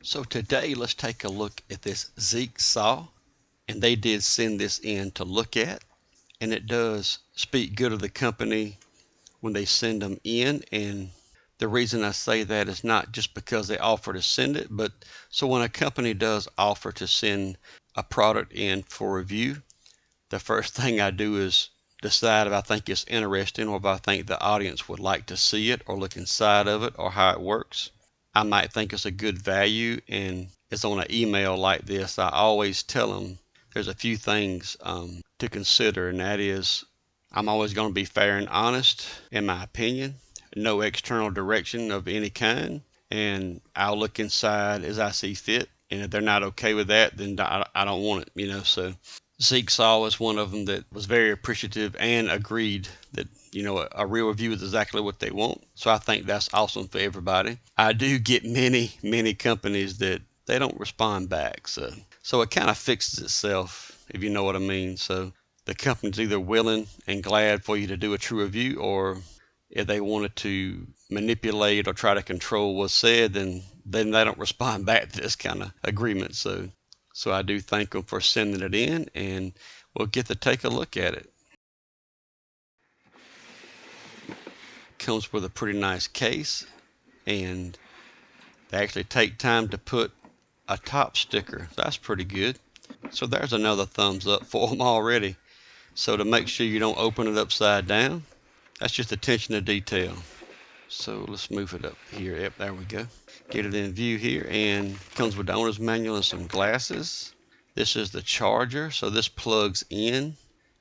So today let's take a look at this Zeeksaw, and they did send this in to look at, and it does speak good of the company when they send them in. And the reason I say that is not just because they offer to send it, but so when a company does offer to send a product in for review, the first thing I do is decide if I think it's interesting or if I think the audience would like to see it or look inside of it or how it works. I might think it's a good value, and it's on an email like this. I always tell them there's a few things to consider, and that is I'm always going to be fair and honest in my opinion, no external direction of any kind, and I'll look inside as I see fit. And if they're not okay with that, then I don't want it. So Zeeksaw was one of them that was very appreciative and agreed that a real review is exactly what they want. So I think that's awesome for everybody. I do get many companies that they don't respond back, so it kind of fixes itself, if you know what I mean. So the company's either willing and glad for you to do a true review, or if they wanted to manipulate or try to control what's said, then they don't respond back to this kind of agreement. So I do thank them for sending it in, and we'll get to take a look at it. Comes with a pretty nice case, and they actually take time to put a top sticker. That's pretty good. So there's another thumbs up for them already. So to make sure you don't open it upside down, that's just attention to detail. So let's move it up here. Yep, there we go. Get it in view here, and comes with the owner's manual and some glasses. This is the charger, so this plugs in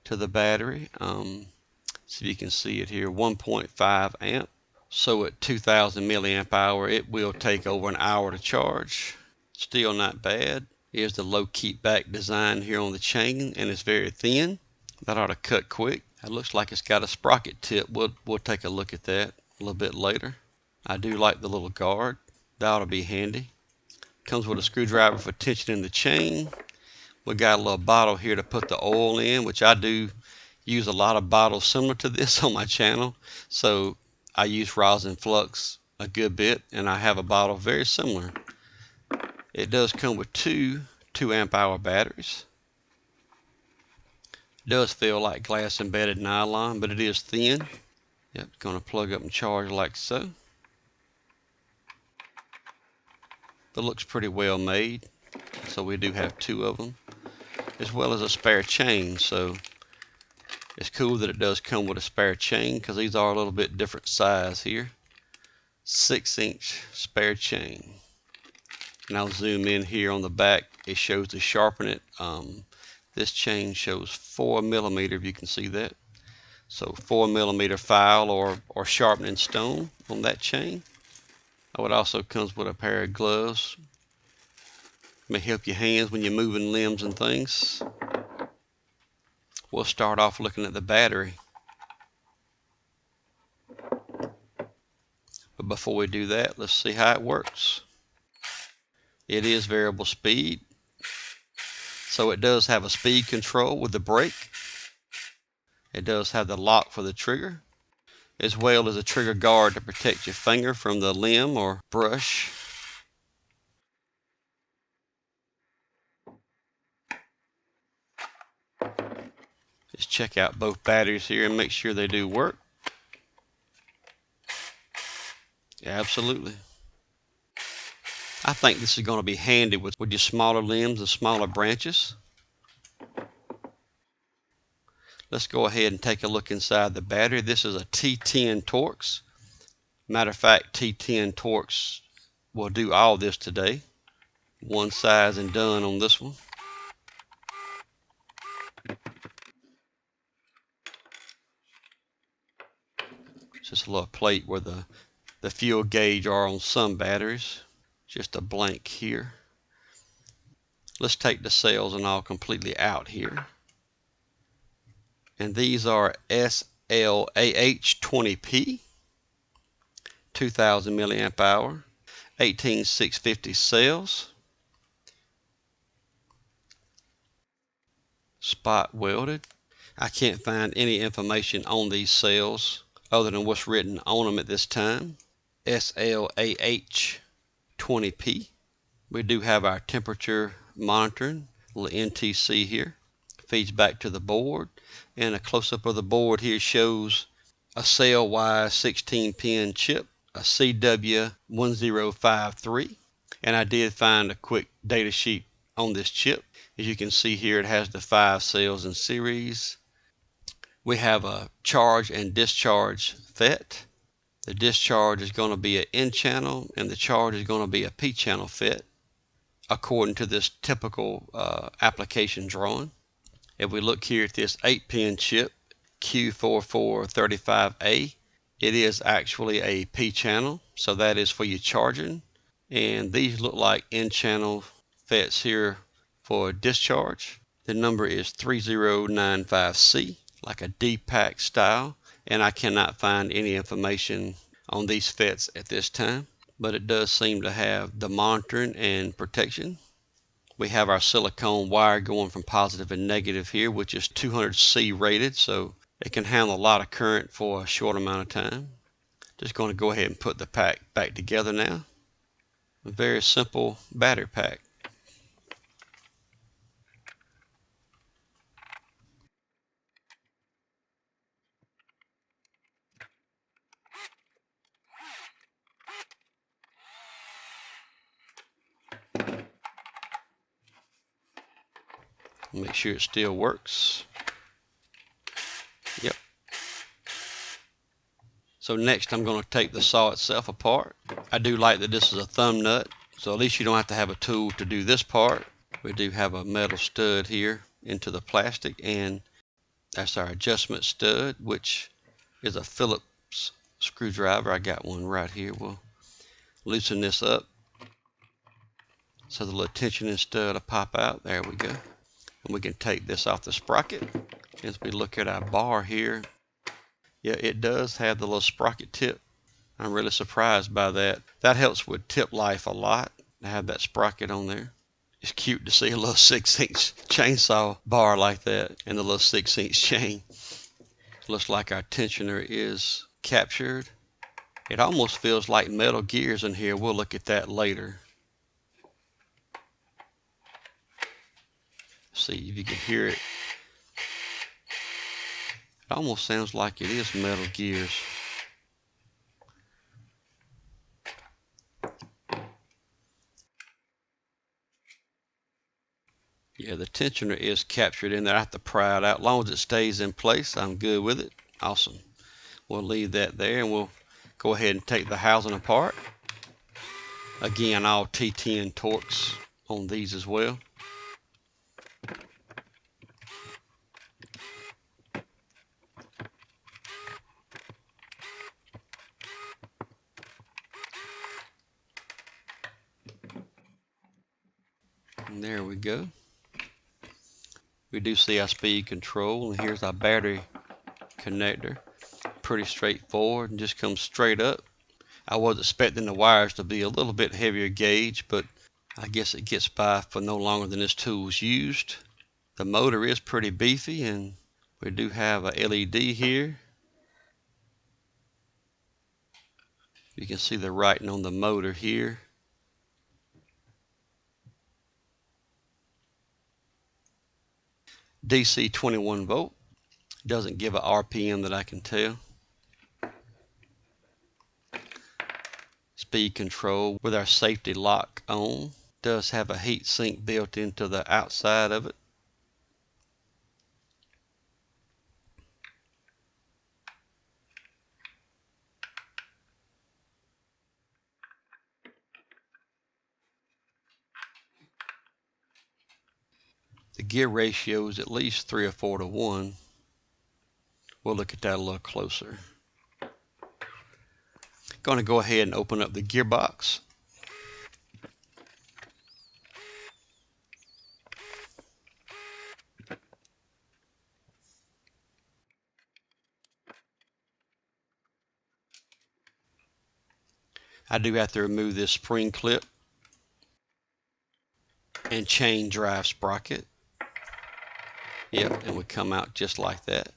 to the battery. See if you can see it here, 1.5 amp. So at 2000 milliamp hour, it will take over an hour to charge. Still not bad. Here's the low keep back design here on the chain, and it's very thin. That ought to cut quick. It looks like it's got a sprocket tip. We'll take a look at that a little bit later. I do like the little guard. That ought to be handy. Comes with a screwdriver for tensioning the chain. We got a little bottle here to put the oil in, which I do use a lot of bottles similar to this on my channel. So I use rosin flux a good bit, and I have a bottle very similar. It does come with two 2 amp hour batteries. It does feel like glass embedded nylon, but it is thin. Yep, going to plug up and charge like so. It looks pretty well made. So we do have 2 of them, as well as a spare chain. So it's cool that it does come with a spare chain, because these are a little bit different size here. 6-inch spare chain. And I'll zoom in here on the back. It shows to sharpen it. This chain shows 4 millimeter, if you can see that. So 4 millimeter file or sharpening stone on that chain. Oh, it also comes with a pair of gloves. May help your hands when you're moving limbs and things. We'll start off looking at the battery. But before we do that, let's see how it works. It is variable speed. So it does have a speed control with the brake. It does have the lock for the trigger, as well as a trigger guard to protect your finger from the limb or brush. Just check out both batteries here and make sure they do work. Yeah, absolutely. I think this is going to be handy with your smaller limbs and smaller branches. Let's go ahead and take a look inside the battery. This is a T10 Torx. Matter of fact, T10 Torx will do all this today. One size and done on this one. It's just a little plate where the fuel gauge are on some batteries. Just a blank here. Let's take the cells and all completely out here. And these are SLAH20P, 2000 milliamp hour, 18650 cells. Spot welded. I can't find any information on these cells other than what's written on them at this time. SLAH20P. We do have our temperature monitoring, little NTC here, feeds back to the board, and a close-up of the board here shows a cell-wise 16-pin chip, a CW1053, and I did find a quick data sheet on this chip. As you can see here, it has the 5 cells in series. We have a charge and discharge FET. The discharge is going to be an N channel and the charge is going to be a P channel FET according to this typical application drawing. If we look here at this 8-pin chip Q4435A, it is actually a P channel, so that is for your charging, and these look like N channel FETs here for discharge. The number is 3095C, like a D-pack style, and I cannot find any information on these FETs at this time, but it does seem to have the monitoring and protection. We have our silicone wire going from positive and negative here, which is 200C rated, so it can handle a lot of current for a short amount of time. Just going to go ahead and put the pack back together now. A very simple battery pack. Make sure it still works. Yep. So next I'm going to take the saw itself apart. I do like that this is a thumb nut, so at least you don't have to have a tool to do this part. We do have a metal stud here into the plastic, and that's our adjustment stud, which is a Phillips screwdriver. I got one right here. We'll loosen this up so the little tensioning stud will pop out. There we go. And we can take this off the sprocket. As we look at our bar here, yeah, it does have the little sprocket tip. I'm really surprised by that. That helps with tip life a lot to have that sprocket on there. It's cute to see a little 6-inch chainsaw bar like that and the little 6-inch chain. Looks like our tensioner is captured. It almost feels like metal gears in here. We'll look at that later. See if you can hear it. It almost sounds like it is metal gears. Yeah, the tensioner is captured in there. I have to pry it out. As long as it stays in place, I'm good with it. Awesome. We'll leave that there and we'll go ahead and take the housing apart. Again, all T10 Torx on these as well. And there we go. We do see our speed control, and here's our battery connector. Pretty straightforward and just comes straight up. I was expecting the wires to be a little bit heavier gauge, but I guess it gets by for no longer than this tool's used. The motor is pretty beefy, and we do have a LED here. You can see the writing on the motor here. DC 21 volt. Doesn't give a RPM that I can tell. Speed control with our safety lock on. Does have a heat sink built into the outside of it. The gear ratio is at least 3 or 4 to 1. We'll look at that a little closer. Going to go ahead and open up the gearbox. I do have to remove this spring clip and chain drive sprocket. Yep, and would come out just like that.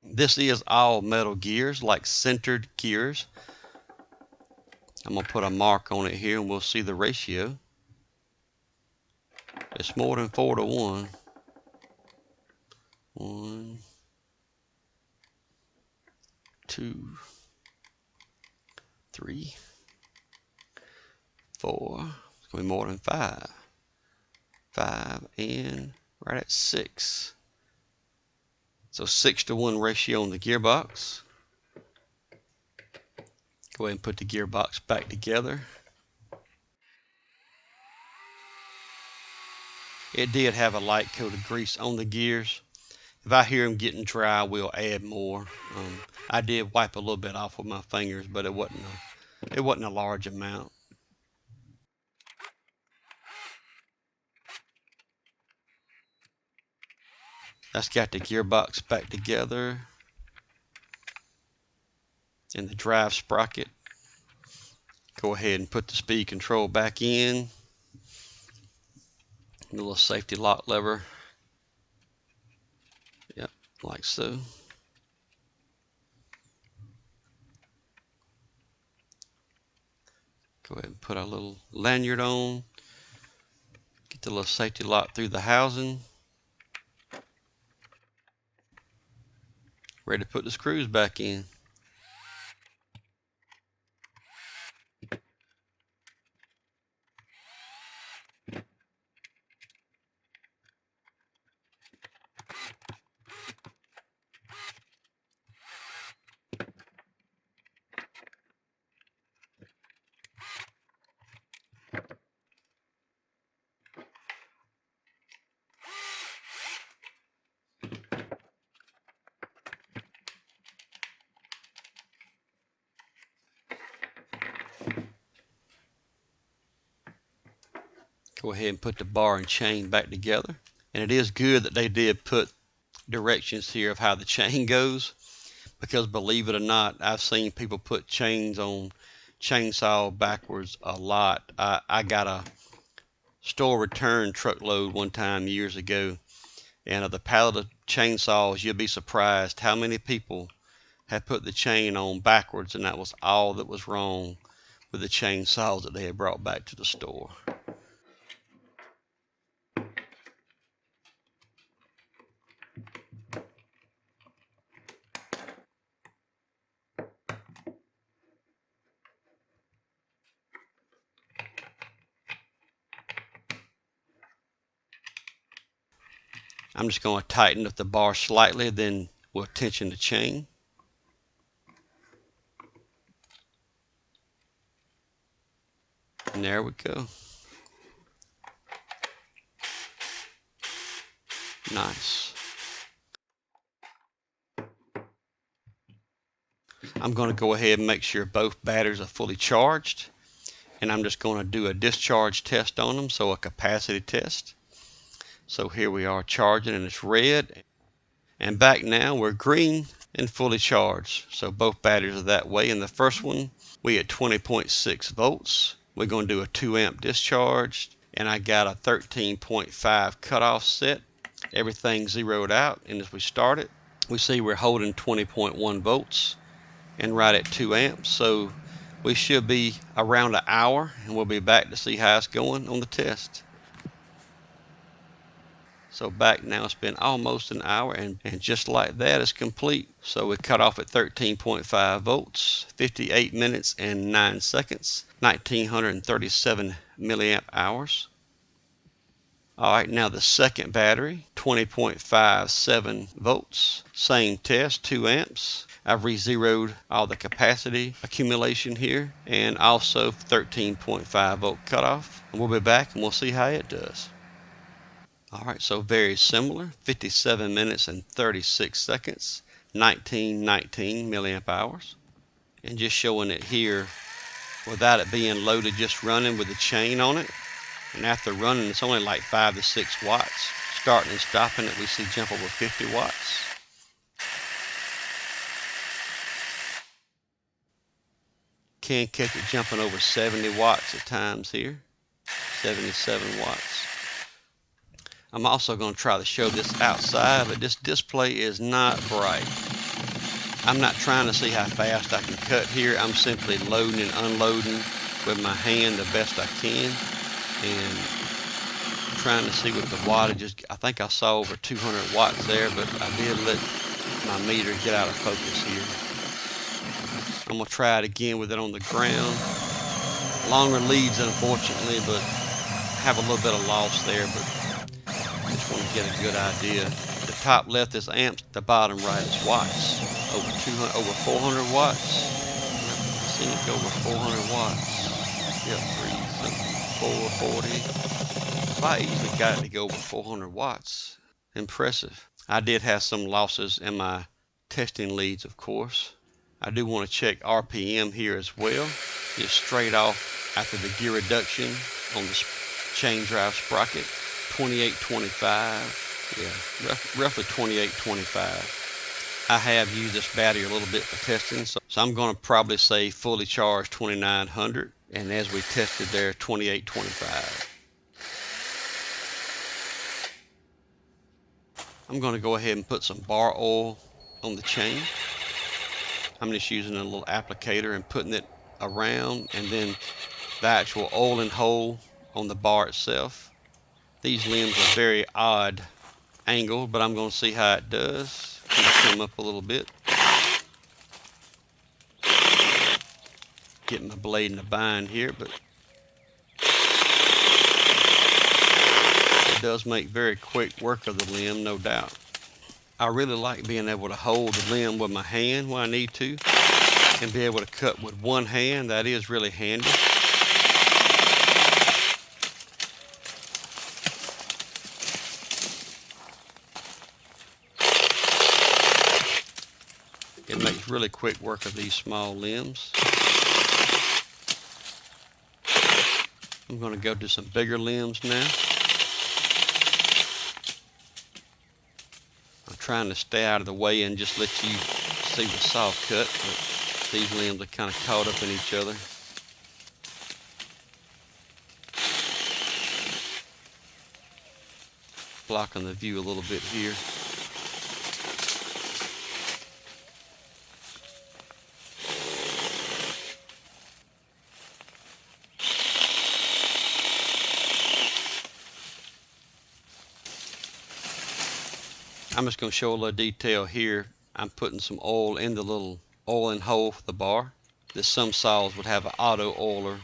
This is all metal gears, like centered gears. I'm going to put a mark on it here and we'll see the ratio. It's more than 4 to 1. 1, 2, 3, 4. It's going to be more than 5. 5 and right at 6. So 6 to 1 ratio on the gearbox. Go ahead and put the gearbox back together. It did have a light coat of grease on the gears. If I hear them getting dry, we'll add more. I did wipe a little bit off with my fingers, but it wasn't a large amount. That's got the gearbox back together and the drive sprocket. Go ahead and put the speed control back in. The little safety lock lever. Yep, like so. Go ahead and put our little lanyard on. Get the little safety lock through the housing. Ready to put the screws back in. Go ahead and put the bar and chain back together. And it is good that they did put directions here of how the chain goes, because believe it or not, I've seen people put chains on chainsaw backwards a lot. I got a store return truckload one time years ago, and of the pallet of chainsaws, you'll be surprised how many people had put the chain on backwards, and that was all that was wrong with the chainsaws that they had brought back to the store. I'm just going to tighten up the bar slightly, then we'll tension the chain. And there we go. Nice. I'm going to go ahead and make sure both batteries are fully charged. And I'm just going to do a discharge test on them, so a capacity test. So here we are charging, and it's red. And back now we're green and fully charged. So both batteries are that way. And the first one, we at 20.6 volts. We're going to do a 2 amp discharge. And I got a 13.5 cutoff set. Everything zeroed out. And as we start it, we see we're holding 20.1 volts and right at 2 amps. So we should be around an hour, and we'll be back to see how it's going on the test. So back now, it's been almost an hour, and just like that, it's complete. So we cut off at 13.5 volts, 58 minutes and 9 seconds, 1937 milliamp hours. All right, now the second battery, 20.57 volts, same test, 2 amps. I've re-zeroed all the capacity accumulation here, and also 13.5 volt cutoff. And we'll be back and we'll see how it does. All right, so very similar, 57 minutes and 36 seconds, 1919 milliamp hours. And just showing it here without it being loaded, just running with the chain on it. And after running, it's only like 5 to 6 watts. Starting and stopping it, we see jump over 50 watts. Can catch it jumping over 70 watts at times here, 77 watts. I'm also going to try to show this outside, but this display is not bright. I'm not trying to see how fast I can cut here. I'm simply loading and unloading with my hand the best I can, and trying to see what the wattage. I think I saw over 200 watts there, but I did let my meter get out of focus here. I'm gonna try it again with it on the ground. Longer leads, unfortunately, but have a little bit of loss there, but just want to get a good idea. The top left is amps, the bottom right is watts. Over 200, over 400 watts. I've seen it go over 400 watts. Yep, 440. So I easily got it to go over 400 watts. Impressive. I did have some losses in my testing leads, of course. I do want to check RPM here as well. Just straight off after the gear reduction on the chain drive sprocket. 2825. Yeah, roughly 2825. I have used this battery a little bit for testing, so I'm going to probably say fully charged 2900, and as we tested there, 2825. I'm going to go ahead and put some bar oil on the chain. I'm just using a little applicator and putting it around, and then the actual oil and hole on the bar itself. These limbs are very odd angle, but I'm going to see how it does. Come up a little bit. Getting my blade in the bind here, but it does make very quick work of the limb, no doubt. I really like being able to hold the limb with my hand when I need to, and be able to cut with one hand. That is really handy. It makes really quick work of these small limbs. I'm going to go to some bigger limbs now. I'm trying to stay out of the way and just let you see the saw cut, but these limbs are kind of caught up in each other. Blocking the view a little bit here. I'm just going to show a little detail here. I'm putting some oil in the little oiling hole for the bar. There's some saws would have an auto oiler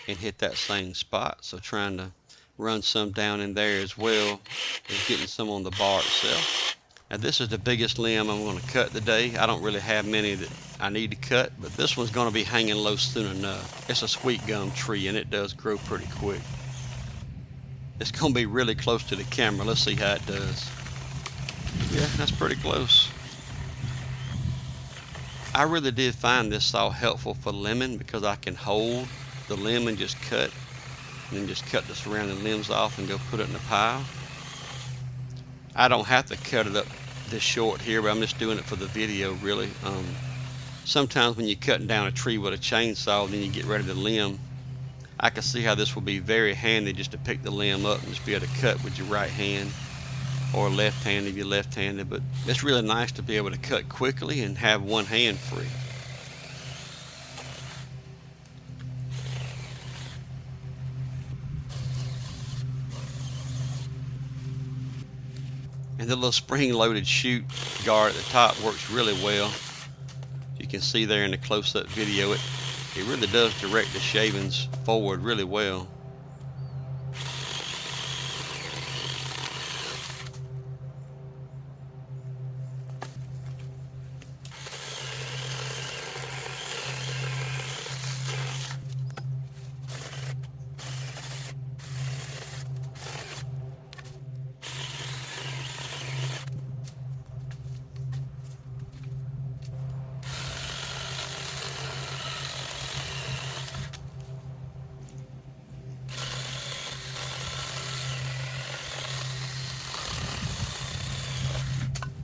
and hit that same spot, so trying to run some down in there as well as getting some on the bar itself. Now this is the biggest limb I'm going to cut today. I don't really have many that I need to cut, but this one's going to be hanging low soon enough. It's a sweet gum tree, and it does grow pretty quick. It's going to be really close to the camera. Let's see how it does. Yeah, that's pretty close. I really did find this saw helpful for lemon because I can hold the limb and just cut, and then just cut the surrounding limbs off and go put it in a pile. I don't have to cut it up this short here, but I'm just doing it for the video really. Sometimes when you're cutting down a tree with a chainsaw, then you get rid of the limb. I can see how this will be very handy just to pick the limb up and just be able to cut with your right hand, or left hand if you're left-handed, but it's really nice to be able to cut quickly and have one hand free. And the little spring-loaded chute guard at the top works really well. You can see there in the close-up video, it really does direct the shavings forward really well.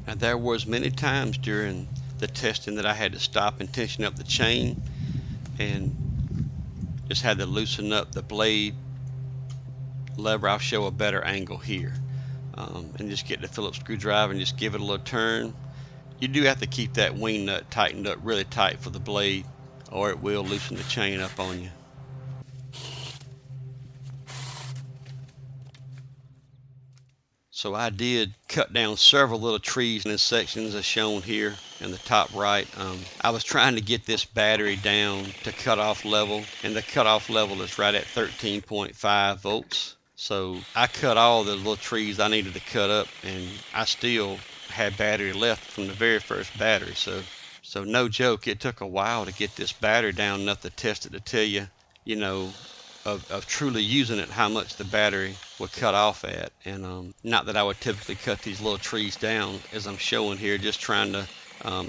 Now there was many times during the testing that I had to stop and tension up the chain and just had to loosen up the blade lever. I'll show a better angle here, and just get the Phillips screwdriver and just give it a little turn. You do have to keep that wing nut tightened up really tight for the blade, or it will loosen the chain up on you. So I did cut down several little trees in sections as shown here in the top right. I was trying to get this battery down to cutoff level, and the cutoff level is right at 13.5 volts. So I cut all the little trees I needed to cut up, and I still had battery left from the very first battery. So no joke, it took a while to get this battery down enough to test it to tell you, you know, of truly using it, how much the battery would cut off at. And not that I would typically cut these little trees down as I'm showing here, just trying to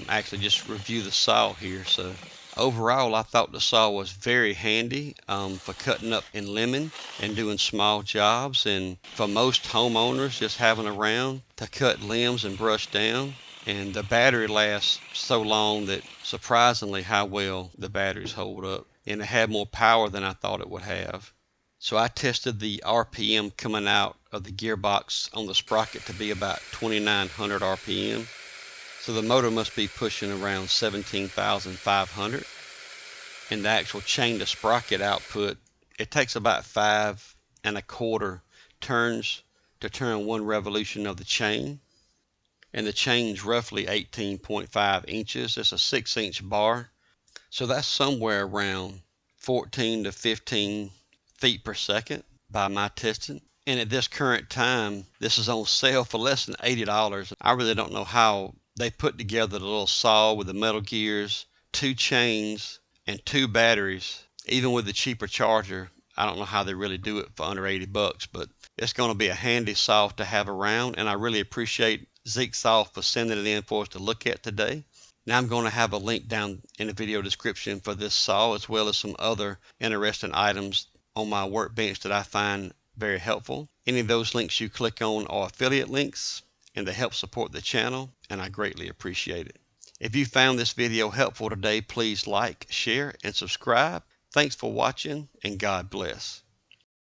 actually just review the saw here. So overall, I thought the saw was very handy for cutting up in lemon and doing small jobs, and for most homeowners just having around to cut limbs and brush down. And the battery lasts so long that surprisingly how well the batteries hold up, and it had more power than I thought it would have. So I tested the RPM coming out of the gearbox on the sprocket to be about 2900 RPM. So the motor must be pushing around 17,500. And the actual chain to sprocket output, it takes about 5¼ turns to turn one revolution of the chain. And the chain's roughly 18.5 inches. It's a 6-inch bar. So that's somewhere around 14 to 15 feet per second by my testing. And at this current time, this is on sale for less than $80. I really don't know how they put together the little saw with the metal gears, 2 chains, and 2 batteries. Even with the cheaper charger, I don't know how they really do it for under $80, but it's going to be a handy saw to have around, and I really appreciate Zeeksaw for sending it in for us to look at today. Now I'm going to have a link down in the video description for this saw, as well as some other interesting items on my workbench that I find very helpful. Any of those links you click on are affiliate links, and they help support the channel, and I greatly appreciate it. If you found this video helpful today, please like, share, and subscribe. Thanks for watching, and God bless.